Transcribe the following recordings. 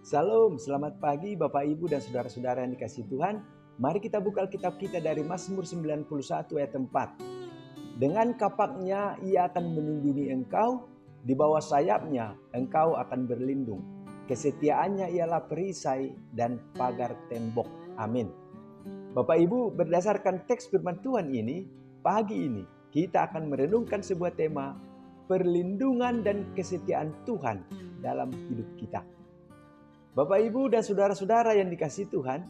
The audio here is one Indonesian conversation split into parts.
Salam, selamat pagi Bapak Ibu dan saudara-saudara yang dikasihi Tuhan. Mari kita buka Alkitab kita dari Mazmur 91 ayat 4. Dengan kapaknya ia akan melindungi engkau, di bawah sayapnya engkau akan berlindung. Kesetiaannya ialah perisai dan pagar tembok. Amin. Bapak Ibu, berdasarkan teks firman Tuhan ini, pagi ini kita akan merenungkan sebuah tema, perlindungan dan kesetiaan Tuhan dalam hidup kita. Bapak Ibu dan saudara-saudara yang dikasihi Tuhan,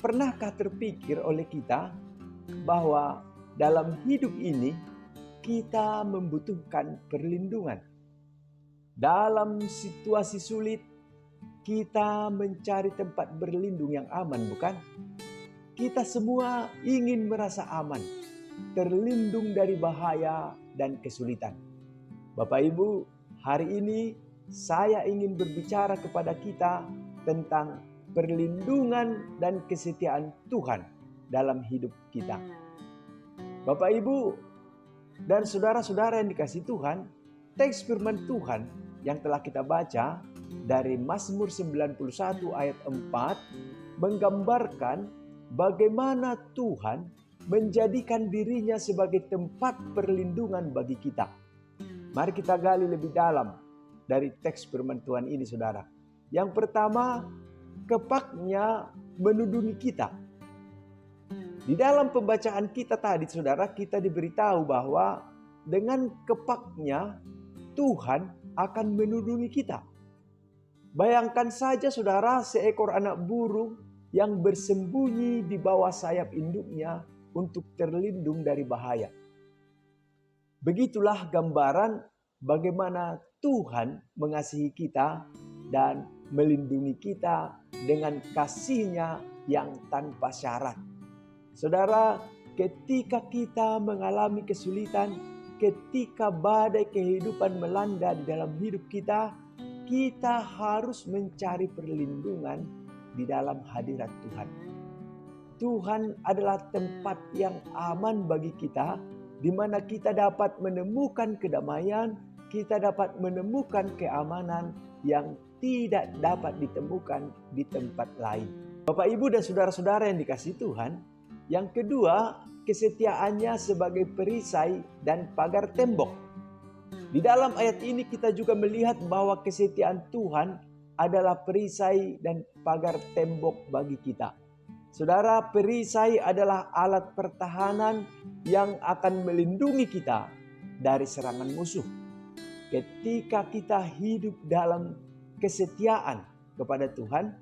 pernahkah terpikir oleh kita bahwa dalam hidup ini kita membutuhkan perlindungan? Dalam situasi sulit, kita mencari tempat berlindung yang aman, bukan? Kita semua ingin merasa aman, terlindung dari bahaya dan kesulitan. Bapak Ibu, hari ini saya ingin berbicara kepada kita tentang perlindungan dan kesetiaan Tuhan dalam hidup kita. Bapak Ibu dan saudara-saudara yang dikasihi Tuhan, teks firman Tuhan yang telah kita baca dari Mazmur 91 ayat 4 menggambarkan bagaimana Tuhan menjadikan dirinya sebagai tempat perlindungan bagi kita. Mari kita gali lebih dalam dari teks firman Tuhan ini, saudara. Yang pertama, kepaknya menudungi kita. Di dalam pembacaan kita tadi, saudara, kita diberitahu bahwa dengan kepaknya Tuhan akan menudungi kita. Bayangkan saja, saudara, seekor anak burung yang bersembunyi di bawah sayap induknya untuk terlindung dari bahaya. Begitulah gambaran bagaimana Tuhan mengasihi kita dan melindungi kita dengan kasih-Nya yang tanpa syarat. Saudara, ketika kita mengalami kesulitan, ketika badai kehidupan melanda di dalam hidup kita, kita harus mencari perlindungan di dalam hadirat Tuhan. Tuhan adalah tempat yang aman bagi kita, di mana kita dapat menemukan kedamaian, kita dapat menemukan keamanan yang tidak dapat ditemukan di tempat lain. Bapak, Ibu, dan saudara-saudara yang dikasihi Tuhan, yang kedua, kesetiaannya sebagai perisai dan pagar tembok. Di dalam ayat ini kita juga melihat bahwa kesetiaan Tuhan adalah perisai dan pagar tembok bagi kita. Saudara, perisai adalah alat pertahanan yang akan melindungi kita dari serangan musuh. Ketika kita hidup dalam kesetiaan kepada Tuhan,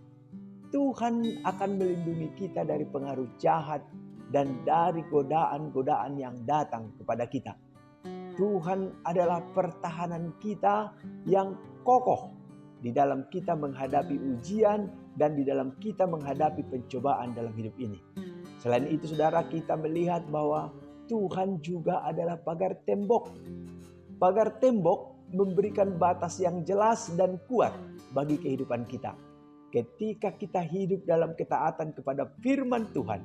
Tuhan akan melindungi kita dari pengaruh jahat dan dari godaan-godaan yang datang kepada kita. Tuhan adalah pertahanan kita yang kokoh di dalam kita menghadapi ujian dan di dalam kita menghadapi pencobaan dalam hidup ini. Selain itu, saudara, kita melihat bahwa Tuhan juga adalah pagar tembok. Pagar tembok memberikan batas yang jelas dan kuat bagi kehidupan kita. Ketika kita hidup dalam ketaatan kepada firman Tuhan,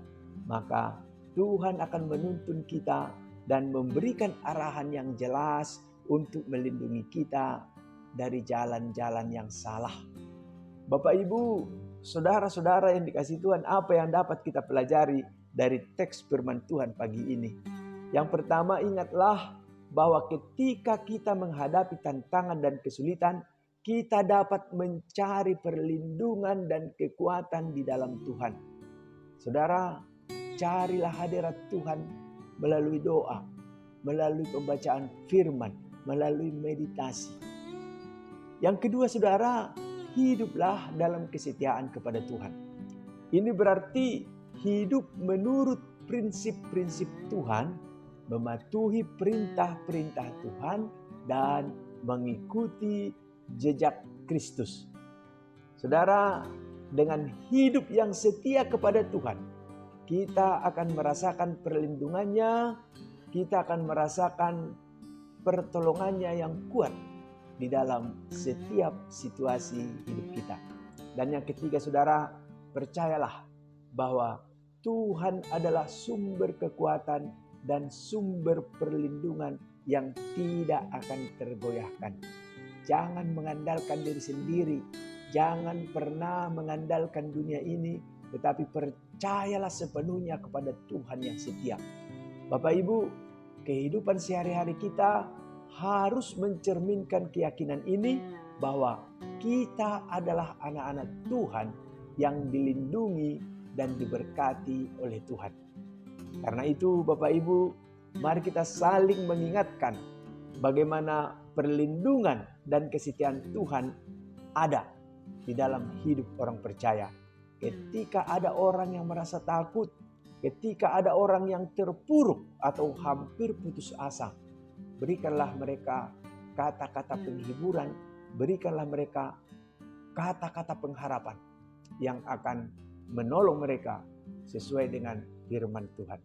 maka Tuhan akan menuntun kita dan memberikan arahan yang jelas untuk melindungi kita dari jalan-jalan yang salah. Bapak, Ibu, saudara-saudara yang dikasihi Tuhan, apa yang dapat kita pelajari dari teks firman Tuhan pagi ini? Yang pertama, ingatlah bahwa ketika kita menghadapi tantangan dan kesulitan, kita dapat mencari perlindungan dan kekuatan di dalam Tuhan. Saudara, carilah hadirat Tuhan melalui doa, melalui pembacaan firman, melalui meditasi. Yang kedua, saudara, hiduplah dalam kesetiaan kepada Tuhan. Ini berarti hidup menurut prinsip-prinsip Tuhan, mematuhi perintah-perintah Tuhan, dan mengikuti jejak Kristus. Saudara, dengan hidup yang setia kepada Tuhan, kita akan merasakan perlindungannya, kita akan merasakan pertolongannya yang kuat di dalam setiap situasi hidup kita. Dan yang ketiga, saudara, percayalah bahwa Tuhan adalah sumber kekuatan dan sumber perlindungan yang tidak akan tergoyahkan. Jangan mengandalkan diri sendiri. Jangan pernah mengandalkan dunia ini, tetapi percayalah sepenuhnya kepada Tuhan yang setia. Bapak Ibu, kehidupan sehari-hari kita harus mencerminkan keyakinan ini bahwa kita adalah anak-anak Tuhan yang dilindungi dan diberkati oleh Tuhan. Karena itu Bapak Ibu, mari kita saling mengingatkan bagaimana perlindungan dan kesetiaan Tuhan ada di dalam hidup orang percaya. Ketika ada orang yang merasa takut, ketika ada orang yang terpuruk atau hampir putus asa, berikanlah mereka kata-kata penghiburan, berikanlah mereka kata-kata pengharapan yang akan menolong mereka sesuai dengan firman Tuhan.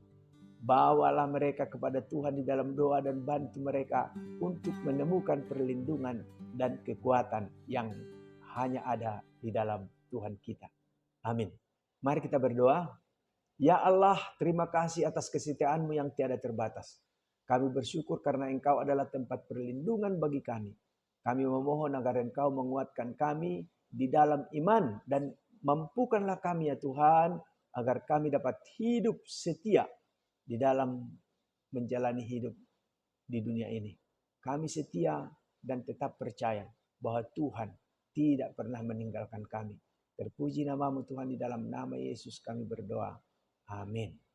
Bawalah mereka kepada Tuhan di dalam doa dan bantu mereka untuk menemukan perlindungan dan kekuatan yang hanya ada di dalam Tuhan kita. Amin. Mari kita berdoa. Ya Allah, terima kasih atas kesetiaan-Mu yang tiada terbatas. Kami bersyukur karena Engkau adalah tempat perlindungan bagi kami. Kami memohon agar Engkau menguatkan kami di dalam iman dan mampukanlah kami ya Tuhan agar kami dapat hidup setia di dalam menjalani hidup di dunia ini. Kami setia dan tetap percaya bahwa Tuhan tidak pernah meninggalkan kami. Terpuji nama-Mu Tuhan, di dalam nama Yesus kami berdoa. Amin.